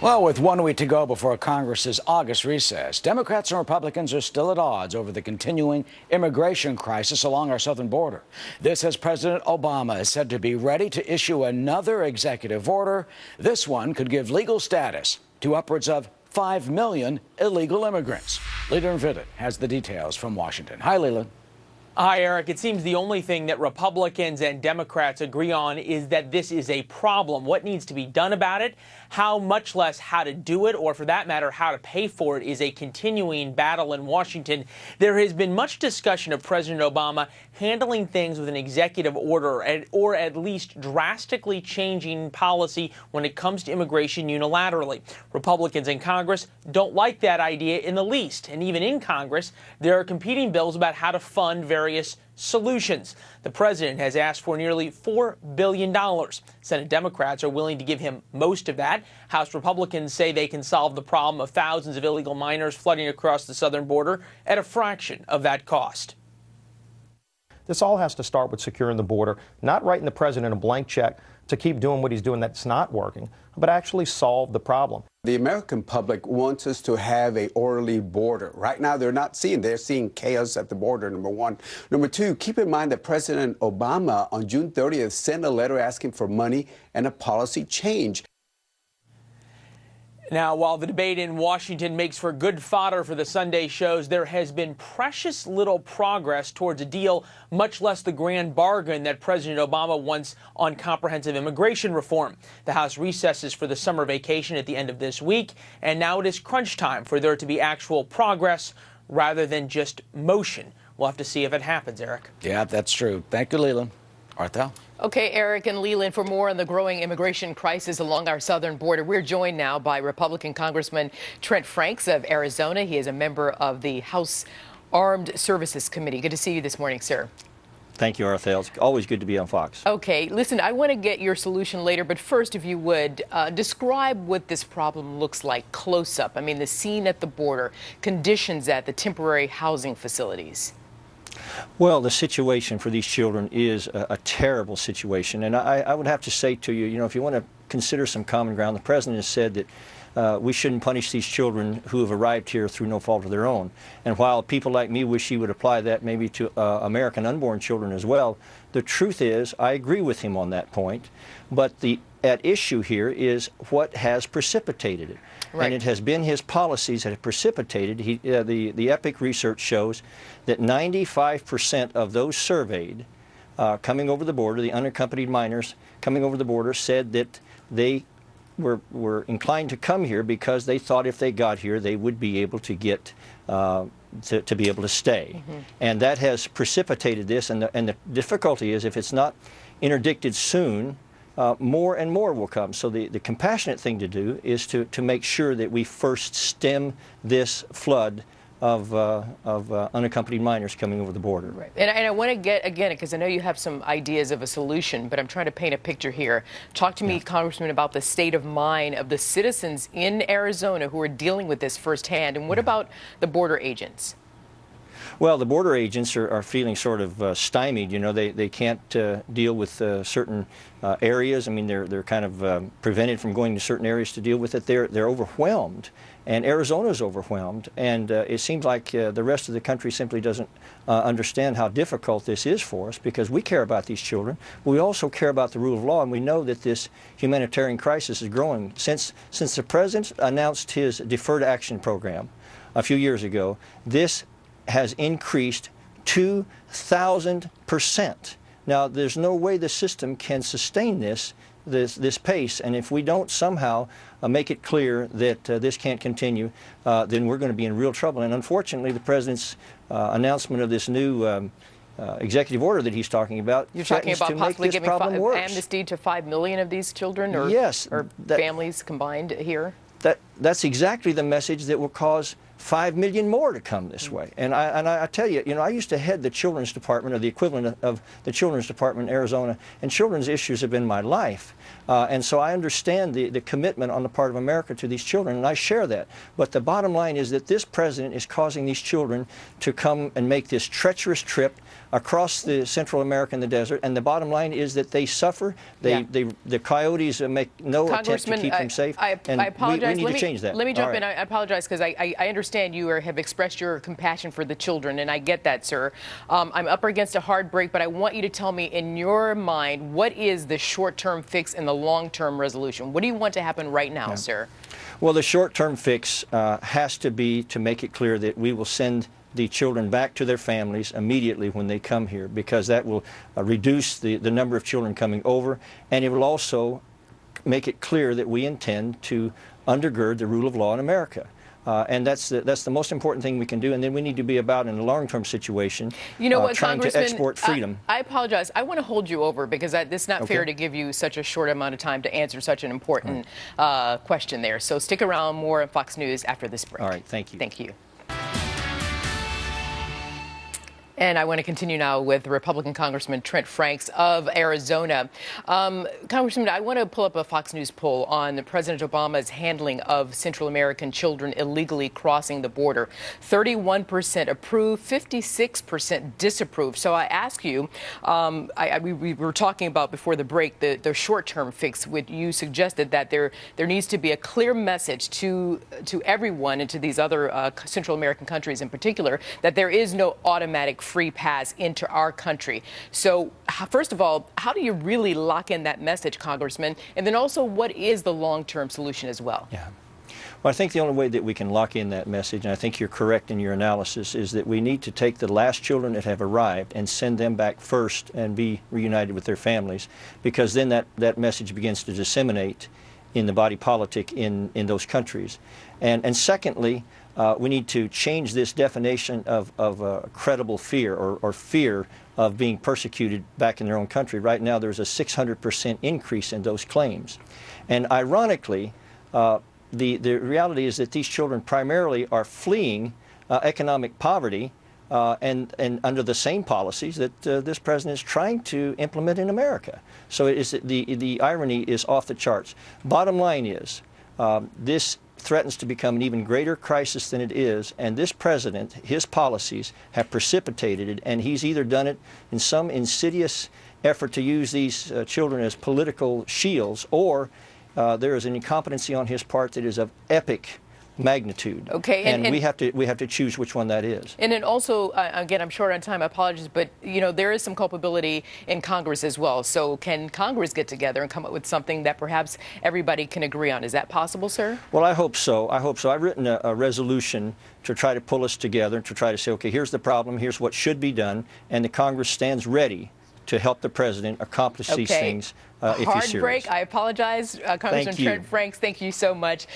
Well, with 1 week to go before Congress's August recess, Democrats and Republicans are still at odds over the continuing immigration crisis along our southern border. This as President Obama is said to be ready to issue another executive order. This one could give legal status to upwards of 5 million illegal immigrants. Leland Vitt has the details from Washington. Hi, Leland. Hi, Eric. It seems the only thing that Republicans and Democrats agree on is that this is a problem. What needs to be done about it, how much less how to do it, or for that matter, how to pay for it, is a continuing battle in Washington. There has been much discussion of President Obama handling things with an executive order or at least drastically changing policy when it comes to immigration unilaterally. Republicans in Congress don't like that idea in the least. And even in Congress, there are competing bills about how to fund various solutions. The president has asked for nearly $4 billion. Senate Democrats are willing to give him most of that. House Republicans say they can solve the problem of thousands of illegal minors flooding across the southern border at a fraction of that cost. This all has to start with securing the border, not writing the president a blank check to keep doing what he's doing that's not working, but actually solve the problem. The American public wants us to have an orderly border. Right now, they're seeing chaos at the border, number one. Number two, keep in mind that President Obama on June 30th sent a letter asking for money and a policy change. Now, while the debate in Washington makes for good fodder for the Sunday shows, there has been precious little progress towards a deal, much less the grand bargain that President Obama wants on comprehensive immigration reform. The House recesses for the summer vacation at the end of this week, and now it is crunch time for there to be actual progress rather than just motion. We'll have to see if it happens, Eric. Yeah, that's true. Thank you, Leland. Arthel. Okay, Eric and Leland, for more on the growing immigration crisis along our southern border, we're joined now by Republican Congressman Trent Franks of Arizona. He is a member of the House Armed Services Committee. Good to see you this morning, sir. Thank you, Arthel. It's always good to be on Fox. Okay, listen, I want to get your solution later, but first, if you would, describe what this problem looks like close up. I mean, the scene at the border, conditions at the temporary housing facilities. Well, the situation for these children is a terrible situation. And I would have to say to you, if you want to consider some common ground, the president has said that we shouldn't punish these children who have arrived here through no fault of their own. And while people like me wish he would apply that maybe to American unborn children as well, the truth is I agree with him on that point. But at issue here is what has precipitated it. Right. And it has been his policies that have precipitated. The EPIC research shows that 95% of those surveyed coming over the border, the unaccompanied minors coming over the border, said that they were inclined to come here because they thought if they got here they would be able to get to be able to stay. Mm-hmm. And that has precipitated this. And the difficulty is if it's not interdicted soon, more and more will come. So the compassionate thing to do is to make sure that we first stem this flood of unaccompanied minors coming over the border. Right. And I want to get, again, because I know you have some ideas of a solution, but I'm trying to paint a picture here. Talk to me, Congressman, about the state of mind of the citizens in Arizona who are dealing with this firsthand. And what about the border agents? Well, the border agents are feeling sort of stymied. They can't deal with certain areas. I mean, they're kind of prevented from going to certain areas to deal with it. They're overwhelmed, and Arizona's overwhelmed. And it seems like the rest of the country simply doesn't understand how difficult this is for us, because we care about these children. But we also care about the rule of law, and we know that this humanitarian crisis is growing. Since the president announced his deferred action program a few years ago, this has increased 2,000%. Now, there's no way the system can sustain this pace, and if we don't somehow make it clear that this can't continue, then we're going to be in real trouble. And unfortunately, the president's announcement of this new executive order that he's talking about, you're talking about possibly giving amnesty to 5 million of these children, or yes, or families combined here. That's exactly the message that will cause 5 million more to come this way. And I tell you, I used to head the Children's Department, or the equivalent of the Children's Department in Arizona, and children's issues have been my life. And so I understand the commitment on the part of America to these children, and I share that. But the bottom line is that this president is causing these children to come and make this treacherous trip across the Central America and the desert, and the bottom line is that they suffer. The coyotes make no attempt to keep them safe. I apologize. We need to change that. Let me jump in. I apologize because I understand you have expressed your compassion for the children, and I get that, sir. I'm up against a hard break, but I want you to tell me, in your mind, what is the short-term fix and the long-term resolution? What do you want to happen right now, sir? Well, the short-term fix has to be to make it clear that we will send the children back to their families immediately when they come here, because that will reduce the number of children coming over, and it will also make it clear that we intend to undergird the rule of law in America. And that's the most important thing we can do. And then we need to be about, in a long-term situation, trying to export freedom. I apologize. I want to hold you over because it's not fair to give you such a short amount of time to answer such an important question there. So stick around. More on Fox News after this break. All right. Thank you. Thank you. And I want to continue now with Republican Congressman Trent Franks of Arizona. Congressman, I want to pull up a Fox News poll on President Obama's handling of Central American children illegally crossing the border. 31% approve, 56% disapprove. So I ask you, we were talking about before the break the short-term fix. You suggested that there needs to be a clear message to everyone and to these other Central American countries in particular that there is no automatic free pass into our country. So first of all, how do you really lock in that message, Congressman? And then also, what is the long-term solution as well? Yeah. Well, I think the only way that we can lock in that message, and I think you're correct in your analysis, is that we need to take the last children that have arrived and send them back first and be reunited with their families, because then that message begins to disseminate in the body politic in those countries. And secondly, we need to change this definition of credible fear or fear of being persecuted back in their own country. Right now, there's a 600% increase in those claims. And ironically, the reality is that these children primarily are fleeing economic poverty and under the same policies that this president is trying to implement in America. So the irony is off the charts. Bottom line is, this threatens to become an even greater crisis than it is, and this president, his policies have precipitated it, and he's either done it in some insidious effort to use these children as political shields, or there is an incompetency on his part that is of epic magnitude. Okay, and we have to choose which one that is. And then also, again, I'm short on time. I apologize, but there is some culpability in Congress as well. So can Congress get together and come up with something that perhaps everybody can agree on? Is that possible, sir? Well, I hope so. I hope so. I've written a resolution to try to pull us together, to try to say, okay, here's the problem, here's what should be done, and the Congress stands ready to help the president accomplish these things if he's serious. Hard break. I apologize, Congressman Trent Franks. Thank you so much.